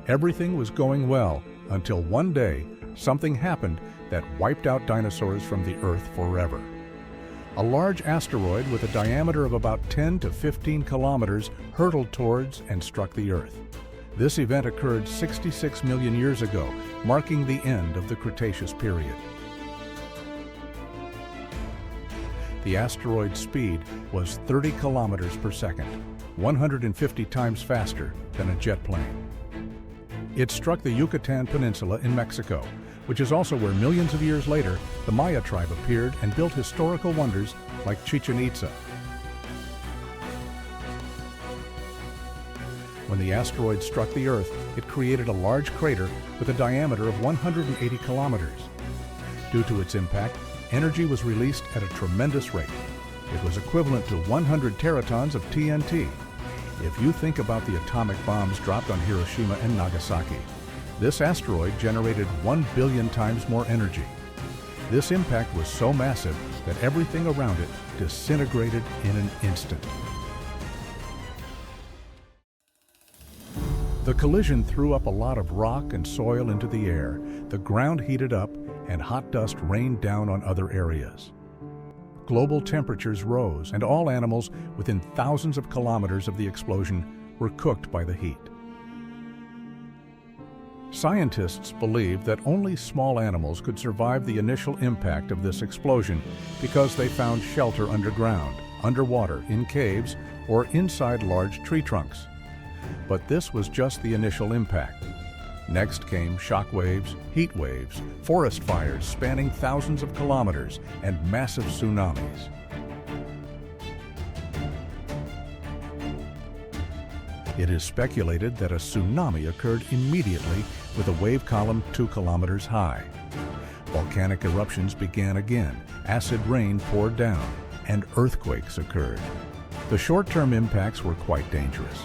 Everything was going well until one day something happened that wiped out dinosaurs from the Earth forever. A large asteroid with a diameter of about 10 to 15 kilometers hurtled towards and struck the Earth. This event occurred 66 million years ago, marking the end of the Cretaceous period. The asteroid's speed was 30 kilometers per second, 150 times faster than a jet plane. It struck the Yucatan Peninsula in Mexico, which is also where millions of years later the Maya tribe appeared and built historical wonders like Chichen Itza. When the asteroid struck the Earth, it created a large crater with a diameter of 180 kilometers. Due to its impact, energy was released at a tremendous rate. It was equivalent to 100 teratons of TNT. If you think about the atomic bombs dropped on Hiroshima and Nagasaki, this asteroid generated 1 billion times more energy. This impact was so massive that everything around it disintegrated in an instant. The collision threw up a lot of rock and soil into the air. The ground heated up and hot dust rained down on other areas. Global temperatures rose and all animals within thousands of kilometers of the explosion were cooked by the heat. Scientists believed that only small animals could survive the initial impact of this explosion because they found shelter underground, underwater, in caves, or inside large tree trunks. But this was just the initial impact. Next came shock waves, heat waves, forest fires spanning thousands of kilometers, and massive tsunamis. It is speculated that a tsunami occurred immediately with a wave column 2 kilometers high. Volcanic eruptions began again, acid rain poured down, and earthquakes occurred. The short-term impacts were quite dangerous.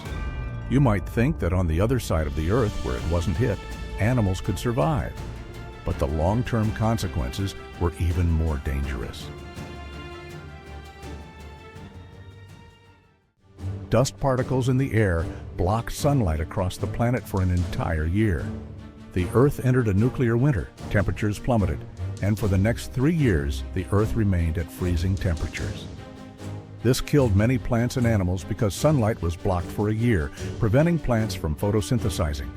You might think that on the other side of the Earth, where it wasn't hit, animals could survive. But the long-term consequences were even more dangerous. Dust particles in the air blocked sunlight across the planet for an entire year. The Earth entered a nuclear winter, temperatures plummeted, and for the next 3 years, the Earth remained at freezing temperatures. This killed many plants and animals because sunlight was blocked for a year, preventing plants from photosynthesizing.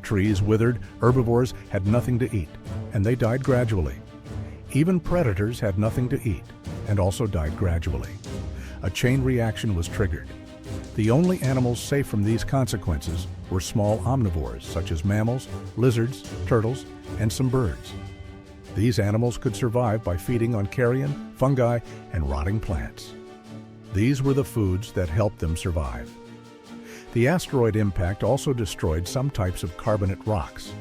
Trees withered, herbivores had nothing to eat, and they died gradually. Even predators had nothing to eat, and also died gradually. A chain reaction was triggered. The only animals safe from these consequences were small omnivores, such as mammals, lizards, turtles, and some birds. These animals could survive by feeding on carrion, fungi, and rotting plants. These were the foods that helped them survive. The asteroid impact also destroyed some types of carbonate rocks.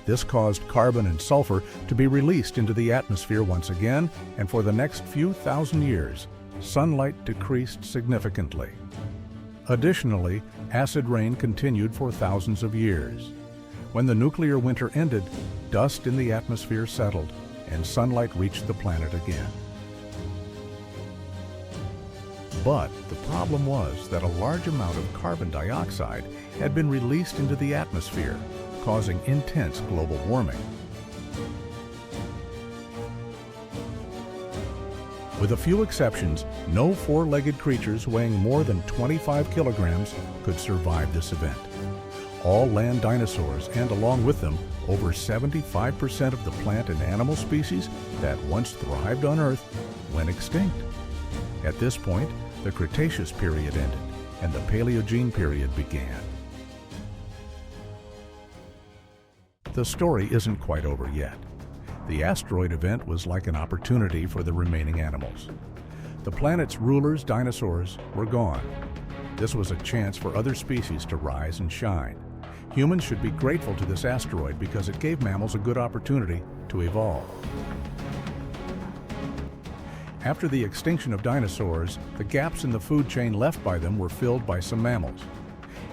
This caused carbon and sulfur to be released into the atmosphere once again, and for the next few thousand years, sunlight decreased significantly. Additionally, acid rain continued for thousands of years. When the nuclear winter ended, dust in the atmosphere settled, and sunlight reached the planet again. But the problem was that a large amount of carbon dioxide had been released into the atmosphere, causing intense global warming. With a few exceptions, no four-legged creatures weighing more than 25 kilograms could survive this event. All land dinosaurs, and along with them, over 75% of the plant and animal species that once thrived on Earth went extinct. At this point, the Cretaceous period ended, and the Paleogene period began. The story isn't quite over yet. The asteroid event was like an opportunity for the remaining animals. The planet's rulers, dinosaurs, were gone. This was a chance for other species to rise and shine. Humans should be grateful to this asteroid because it gave mammals a good opportunity to evolve. After the extinction of dinosaurs, the gaps in the food chain left by them were filled by some mammals.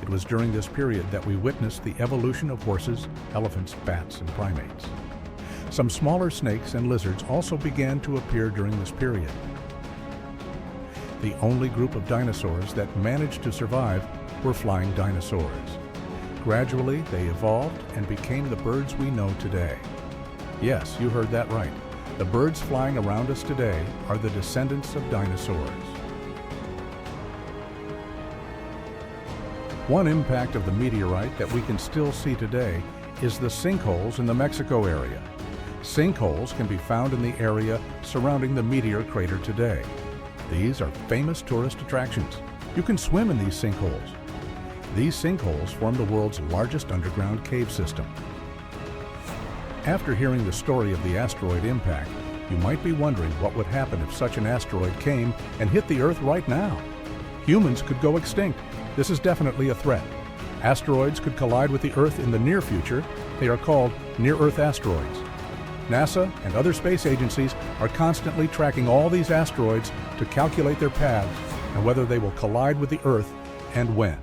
It was during this period that we witnessed the evolution of horses, elephants, bats, and primates. Some smaller snakes and lizards also began to appear during this period. The only group of dinosaurs that managed to survive were flying dinosaurs. Gradually, they evolved and became the birds we know today. Yes, you heard that right. The birds flying around us today are the descendants of dinosaurs. One impact of the meteorite that we can still see today is the sinkholes in the Mexico area. Sinkholes can be found in the area surrounding the meteor crater today. These are famous tourist attractions. You can swim in these sinkholes. These sinkholes form the world's largest underground cave system. After hearing the story of the asteroid impact, you might be wondering what would happen if such an asteroid came and hit the Earth right now. Humans could go extinct. This is definitely a threat. Asteroids could collide with the Earth in the near future. They are called near-Earth asteroids. NASA and other space agencies are constantly tracking all these asteroids to calculate their paths and whether they will collide with the Earth and when.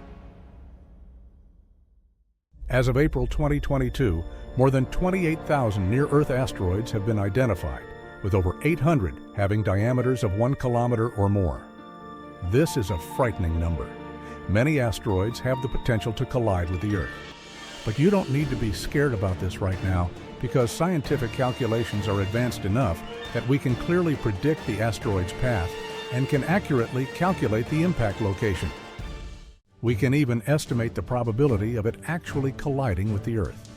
As of April 2022, more than 28,000 near-Earth asteroids have been identified, with over 800 having diameters of 1 kilometer or more. This is a frightening number. Many asteroids have the potential to collide with the Earth. But you don't need to be scared about this right now, because scientific calculations are advanced enough that we can clearly predict the asteroid's path and can accurately calculate the impact location. We can even estimate the probability of it actually colliding with the Earth.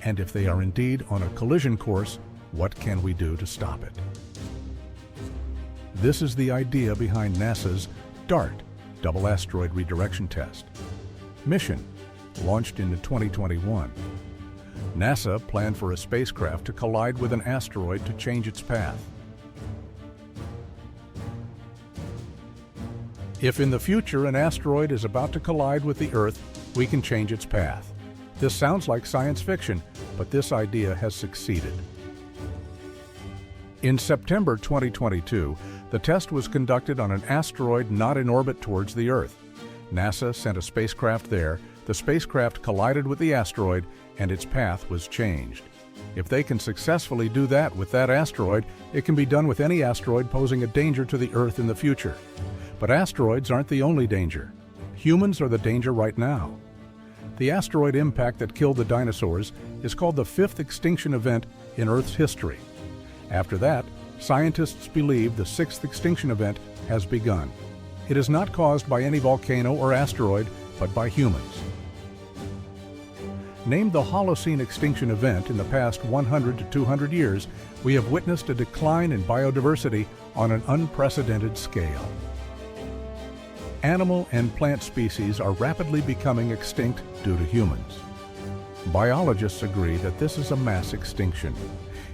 And if they are indeed on a collision course, what can we do to stop it? This is the idea behind NASA's DART, Double Asteroid Redirection Test. Mission, launched in 2021. NASA planned for a spacecraft to collide with an asteroid to change its path. If in the future an asteroid is about to collide with the Earth, we can change its path. This sounds like science fiction, but this idea has succeeded. In September 2022, the test was conducted on an asteroid not in orbit towards the Earth. NASA sent a spacecraft there, the spacecraft collided with the asteroid, and its path was changed. If they can successfully do that with that asteroid, it can be done with any asteroid posing a danger to the Earth in the future. But asteroids aren't the only danger. Humans are the danger right now. The asteroid impact that killed the dinosaurs is called the fifth extinction event in Earth's history. After that, scientists believe the sixth extinction event has begun. It is not caused by any volcano or asteroid, but by humans. Named the Holocene extinction event in the past 100 to 200 years, we have witnessed a decline in biodiversity on an unprecedented scale. Animal and plant species are rapidly becoming extinct due to humans. Biologists agree that this is a mass extinction.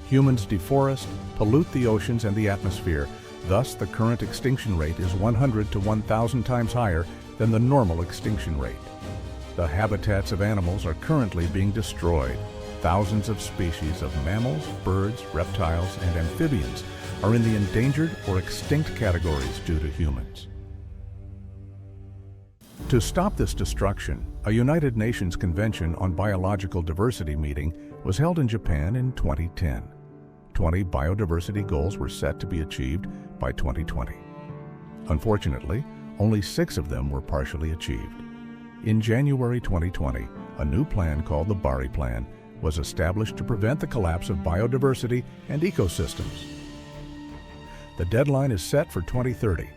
Humans deforest, pollute the oceans and the atmosphere. Thus, the current extinction rate is 100 to 1,000 times higher than the normal extinction rate. The habitats of animals are currently being destroyed. Thousands of species of mammals, birds, reptiles, and amphibians are in the endangered or extinct categories due to humans. To stop this destruction, a United Nations Convention on Biological Diversity meeting was held in Japan in 2010. 20 biodiversity goals were set to be achieved by 2020. Unfortunately, only 6 of them were partially achieved. In January 2020, a new plan called the Bari Plan was established to prevent the collapse of biodiversity and ecosystems. The deadline is set for 2030.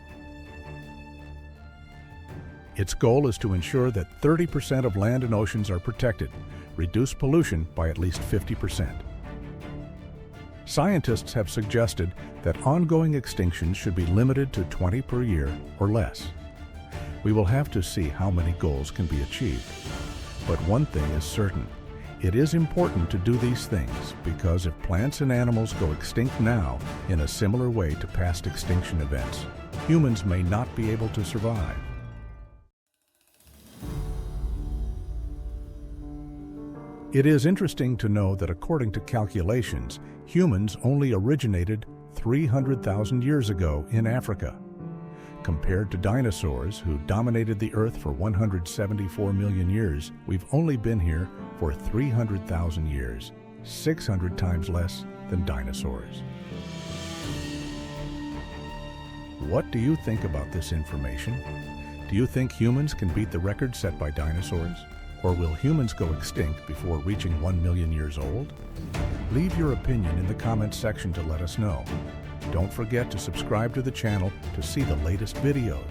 Its goal is to ensure that 30% of land and oceans are protected, reduce pollution by at least 50%. Scientists have suggested that ongoing extinctions should be limited to 20 per year or less. We will have to see how many goals can be achieved. But one thing is certain. It is important to do these things because if plants and animals go extinct now in a similar way to past extinction events, humans may not be able to survive. It is interesting to know that according to calculations, humans only originated 300,000 years ago in Africa. Compared to dinosaurs, who dominated the Earth for 174 million years, we've only been here for 300,000 years, 600 times less than dinosaurs. What do you think about this information? Do you think humans can beat the record set by dinosaurs? Or will humans go extinct before reaching 1 million years old? Leave your opinion in the comments section to let us know. Don't forget to subscribe to the channel to see the latest videos.